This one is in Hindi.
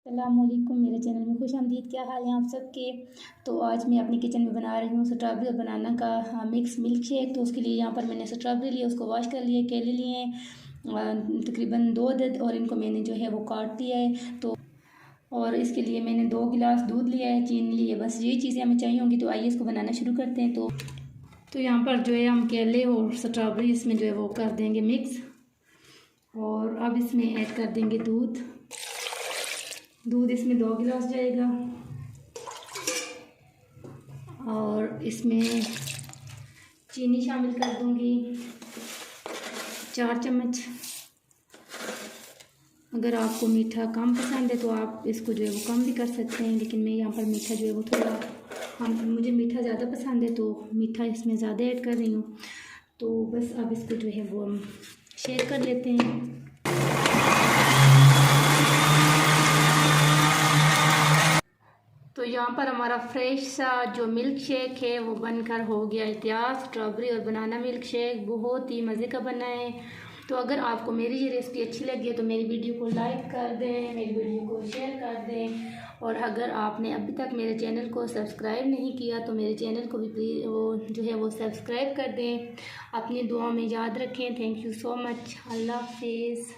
अस्सलामुअलैकुम, मेरे चैनल में खुश आमदीद। क्या हाल है आप सबके। तो आज मैं अपनी किचन में बना रही हूँ स्ट्रॉबेरी और बनाना का मिक्स मिल्क शेक। तो उसके लिए यहाँ पर मैंने स्ट्रॉबेरी लिए, उसको वॉश कर लिए, केले लिए तकरीबन 2 अदद, और इनको मैंने जो है वो काट दिया है। तो और इसके लिए मैंने 2 गिलास दूध लिया है, चीनी ली है, बस यही चीज़ें हमें चाहिए होंगी। तो आइए इसको बनाना शुरू करते हैं। तो यहाँ पर जो है हम केले और स्ट्रॉबेरी इसमें जो है वो कर देंगे मिक्स, और अब इसमें ऐड कर देंगे दूध इसमें 2 गिलास जाएगा, और इसमें चीनी शामिल कर दूंगी 4 चम्मच। अगर आपको मीठा कम पसंद है तो आप इसको जो है वो कम भी कर सकते हैं, लेकिन मैं यहाँ पर मीठा जो है वो थोड़ा मुझे मीठा ज़्यादा पसंद है, तो मीठा इसमें ज़्यादा ऐड कर रही हूँ। तो बस अब इसको जो है वो हम शेक कर लेते हैं। तो यहाँ पर हमारा फ्रेश सा जो मिल्क शेक है वो बनकर हो गया है तैयार। स्ट्रॉबेरी और बनाना मिल्क शेक बहुत ही मज़े का बना है। तो अगर आपको मेरी ये रेसिपी अच्छी लगी है तो मेरी वीडियो को लाइक कर दें, मेरी वीडियो को शेयर कर दें, और अगर आपने अभी तक मेरे चैनल को सब्सक्राइब नहीं किया तो मेरे चैनल को भी प्लीज़ वो जो है वो सब्सक्राइब कर दें। अपनी दुआ में याद रखें। Thank you so much. Allah हाफिज़।